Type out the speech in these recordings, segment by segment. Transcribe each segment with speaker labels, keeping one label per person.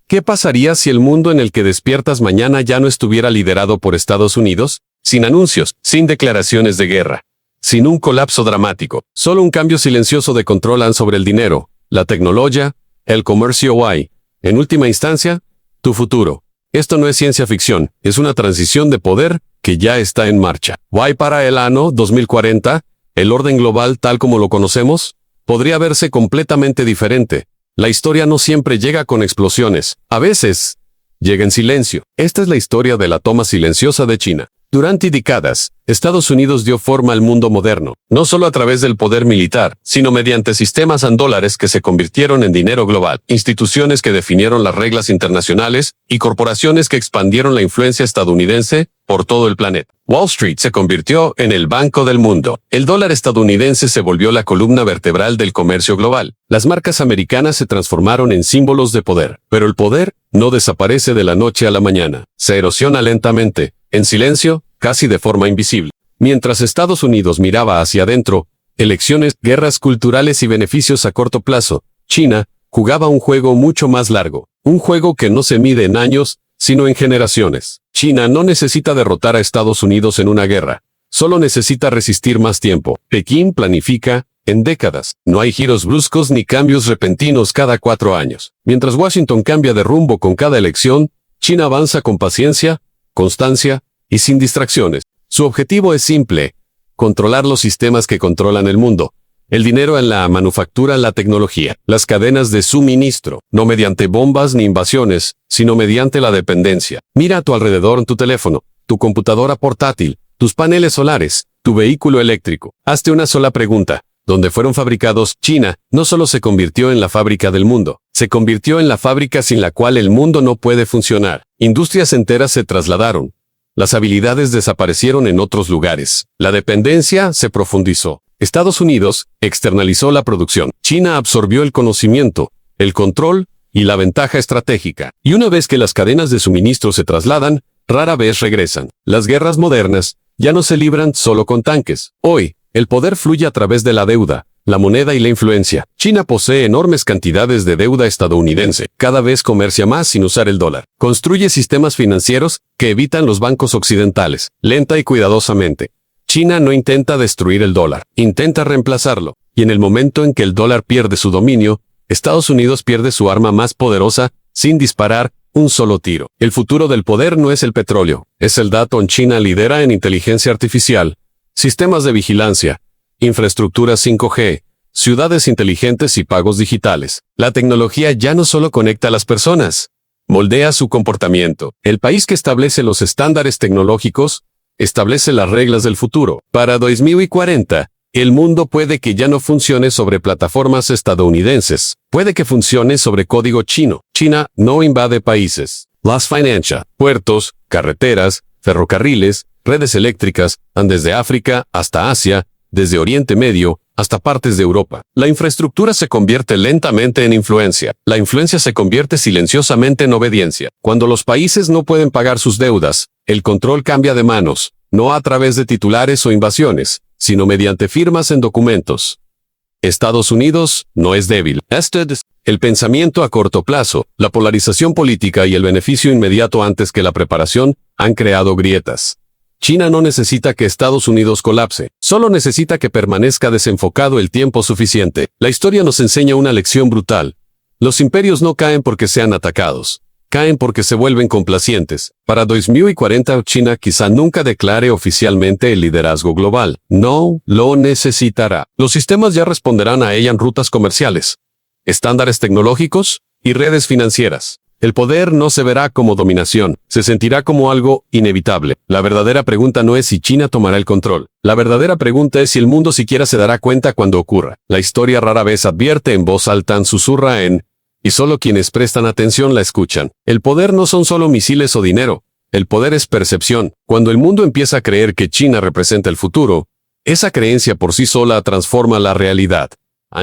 Speaker 1: ¿Qué pasaría si el mundo en el que despiertas mañana ya no estuviera liderado por Estados Unidos? Sin anuncios, sin declaraciones de guerra, sin un colapso dramático, solo un cambio silencioso de controlan sobre el dinero, la tecnología, el comercio y, en última instancia, tu futuro. Esto no es ciencia ficción, es una transición de poder que ya está en marcha. ¿Why para el año 2040? El orden global tal como lo conocemos podría verse completamente diferente. La historia no siempre llega con explosiones, a veces llega en silencio. Esta es la historia de la toma silenciosa de China. Durante décadas, Estados Unidos dio forma al mundo moderno, no solo a través del poder militar, sino mediante sistemas en dólares que se convirtieron en dinero global, instituciones que definieron las reglas internacionales y corporaciones que expandieron la influencia estadounidense por todo el planeta. Wall Street se convirtió en el banco del mundo. El dólar estadounidense se volvió la columna vertebral del comercio global. Las marcas americanas se transformaron en símbolos de poder, pero el poder no desaparece de la noche a la mañana. Se erosiona lentamente, en silencio, casi de forma invisible. Mientras Estados Unidos miraba hacia adentro, elecciones, guerras culturales y beneficios a corto plazo, China jugaba un juego mucho más largo. Un juego que no se mide en años, sino en generaciones. China no necesita derrotar a Estados Unidos en una guerra. Solo necesita resistir más tiempo. Pekín planifica en décadas. No hay giros bruscos ni cambios repentinos cada 4 años. Mientras Washington cambia de rumbo con cada elección, China avanza con paciencia, constancia y sin distracciones. Su objetivo es simple: controlar los sistemas que controlan el mundo. El dinero en la manufactura, la tecnología, las cadenas de suministro, no mediante bombas ni invasiones, sino mediante la dependencia. Mira a tu alrededor en tu teléfono, tu computadora portátil, tus paneles solares, tu vehículo eléctrico. Hazte una sola pregunta: ¿dónde fueron fabricados? China no solo se convirtió en la fábrica del mundo, se convirtió en la fábrica sin la cual el mundo no puede funcionar. Industrias enteras se trasladaron. Las habilidades desaparecieron en otros lugares. La dependencia se profundizó. Estados Unidos externalizó la producción. China absorbió el conocimiento, el control y la ventaja estratégica. Y una vez que las cadenas de suministro se trasladan, rara vez regresan. Las guerras modernas ya no se libran solo con tanques. Hoy, el poder fluye a través de la deuda, la moneda y la influencia. China posee enormes cantidades de deuda estadounidense. Cada vez comercia más sin usar el dólar. Construye sistemas financieros que evitan los bancos occidentales, lenta y cuidadosamente. China no intenta destruir el dólar, intenta reemplazarlo. Y en el momento en que el dólar pierde su dominio, Estados Unidos pierde su arma más poderosa, sin disparar un solo tiro. El futuro del poder no es el petróleo, es el dato. China lidera en inteligencia artificial, sistemas de vigilancia, infraestructura 5G, ciudades inteligentes y pagos digitales. La tecnología ya no solo conecta a las personas, moldea su comportamiento. El país que establece los estándares tecnológicos establece las reglas del futuro. Para 2040, el mundo puede que ya no funcione sobre plataformas estadounidenses. Puede que funcione sobre código chino. China no invade países. Las financia, puertos, carreteras, ferrocarriles, redes eléctricas, van desde África hasta Asia, desde Oriente Medio hasta partes de Europa. La infraestructura se convierte lentamente en influencia. La influencia se convierte silenciosamente en obediencia. Cuando los países no pueden pagar sus deudas, el control cambia de manos, no a través de titulares o invasiones, sino mediante firmas en documentos. Estados Unidos no es débil. El pensamiento a corto plazo, la polarización política y el beneficio inmediato antes que la preparación han creado grietas. China no necesita que Estados Unidos colapse, solo necesita que permanezca desenfocado el tiempo suficiente. La historia nos enseña una lección brutal. Los imperios no caen porque sean atacados, caen porque se vuelven complacientes. Para 2040, China quizá nunca declare oficialmente el liderazgo global. No lo necesitará. Los sistemas ya responderán a ella en rutas comerciales, estándares tecnológicos y redes financieras. El poder no se verá como dominación, se sentirá como algo inevitable. La verdadera pregunta no es si China tomará el control. La verdadera pregunta es si el mundo siquiera se dará cuenta cuando ocurra. La historia rara vez advierte en voz alta, susurra y solo quienes prestan atención la escuchan. El poder no son solo misiles o dinero. El poder es percepción. Cuando el mundo empieza a creer que China representa el futuro, esa creencia por sí sola transforma la realidad.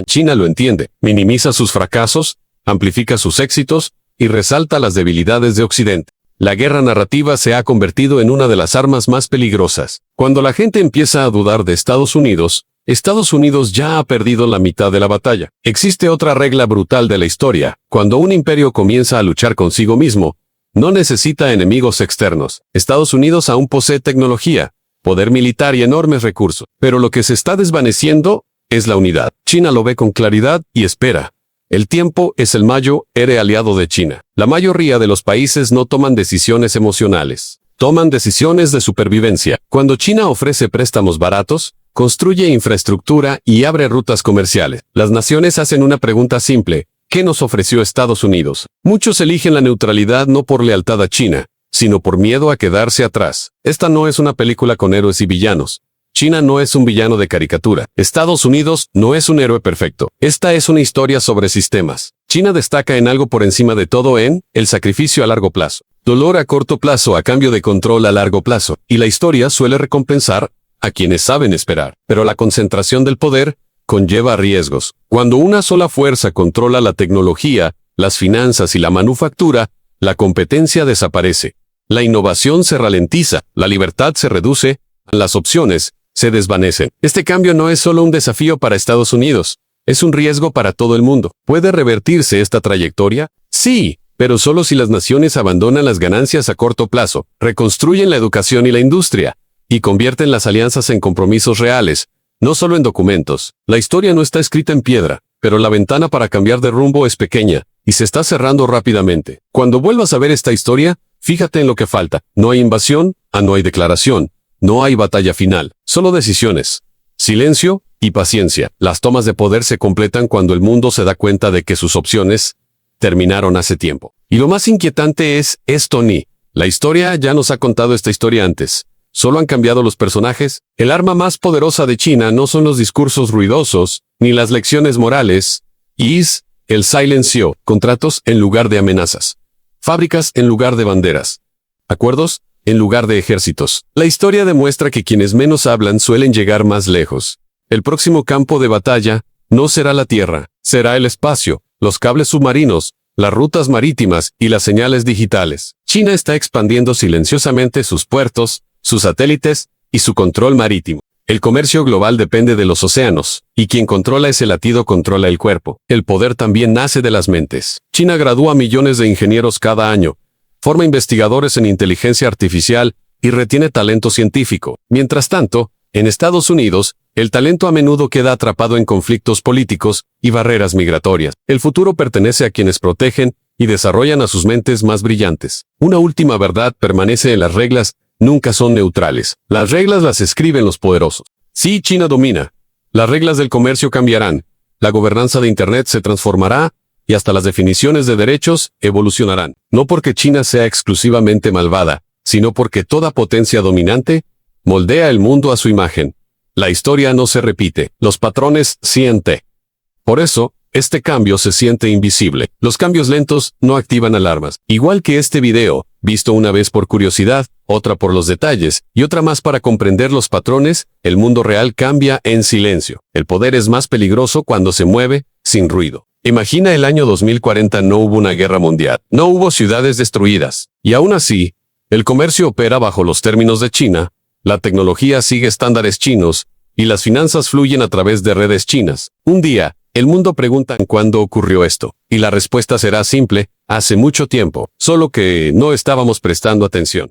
Speaker 1: China lo entiende, minimiza sus fracasos, amplifica sus éxitos, y resalta las debilidades de Occidente. La guerra narrativa se ha convertido en una de las armas más peligrosas. Cuando la gente empieza a dudar de Estados Unidos, Estados Unidos ya ha perdido la mitad de la batalla. Existe otra regla brutal de la historia. Cuando un imperio comienza a luchar consigo mismo, no necesita enemigos externos. Estados Unidos aún posee tecnología, poder militar y enormes recursos. Pero lo que se está desvaneciendo es la unidad. China lo ve con claridad y espera. El tiempo es el mayo, era aliado de China. La mayoría de los países no toman decisiones emocionales. Toman decisiones de supervivencia. Cuando China ofrece préstamos baratos, construye infraestructura y abre rutas comerciales, las naciones hacen una pregunta simple: ¿qué nos ofreció Estados Unidos? Muchos eligen la neutralidad no por lealtad a China, sino por miedo a quedarse atrás. Esta no es una película con héroes y villanos. China no es un villano de caricatura. Estados Unidos no es un héroe perfecto. Esta es una historia sobre sistemas. China destaca en algo por encima de todo en el sacrificio a largo plazo. Dolor a corto plazo a cambio de control a largo plazo. Y la historia suele recompensar a quienes saben esperar. Pero la concentración del poder conlleva riesgos. Cuando una sola fuerza controla la tecnología, las finanzas y la manufactura, la competencia desaparece. La innovación se ralentiza, la libertad se reduce, las opciones se desvanecen. Este cambio no es solo un desafío para Estados Unidos, es un riesgo para todo el mundo. ¿Puede revertirse esta trayectoria? Sí, pero solo si las naciones abandonan las ganancias a corto plazo, reconstruyen la educación y la industria, y convierten las alianzas en compromisos reales, no solo en documentos. La historia no está escrita en piedra, pero la ventana para cambiar de rumbo es pequeña, y se está cerrando rápidamente. Cuando vuelvas a ver esta historia, fíjate en lo que falta. No hay invasión, no hay declaración, no hay batalla final, solo decisiones, silencio y paciencia. Las tomas de poder se completan cuando el mundo se da cuenta de que sus opciones terminaron hace tiempo. Y lo más inquietante es esto la historia ya nos ha contado esta historia antes. Solo han cambiado los personajes. El arma más poderosa de China no son los discursos ruidosos, ni las lecciones morales. Es el silencio, contratos en lugar de amenazas. Fábricas en lugar de banderas. Acuerdos en lugar de ejércitos. La historia demuestra que quienes menos hablan suelen llegar más lejos. El próximo campo de batalla no será la tierra, será el espacio, los cables submarinos, las rutas marítimas y las señales digitales. China está expandiendo silenciosamente sus puertos, sus satélites y su control marítimo. El comercio global depende de los océanos, y quien controla ese latido controla el cuerpo. El poder también nace de las mentes. China gradúa millones de ingenieros cada año, forma investigadores en inteligencia artificial y retiene talento científico. Mientras tanto, en Estados Unidos, el talento a menudo queda atrapado en conflictos políticos y barreras migratorias. El futuro pertenece a quienes protegen y desarrollan a sus mentes más brillantes. Una última verdad permanece en las reglas: nunca son neutrales. Las reglas las escriben los poderosos. Si China domina, las reglas del comercio cambiarán, la gobernanza de Internet se transformará, y hasta las definiciones de derechos evolucionarán. No porque China sea exclusivamente malvada, sino porque toda potencia dominante moldea el mundo a su imagen. La historia no se repite, los patrones siente. Por eso, este cambio se siente invisible. Los cambios lentos no activan alarmas. Igual que este video, visto una vez por curiosidad, otra por los detalles, y otra más para comprender los patrones, el mundo real cambia en silencio. El poder es más peligroso cuando se mueve, sin ruido. Imagina el año 2040, no hubo una guerra mundial, no hubo ciudades destruidas. Y aún así, el comercio opera bajo los términos de China, la tecnología sigue estándares chinos, y las finanzas fluyen a través de redes chinas. Un día, el mundo pregunta cuándo ocurrió esto, y la respuesta será simple: hace mucho tiempo, solo que no estábamos prestando atención.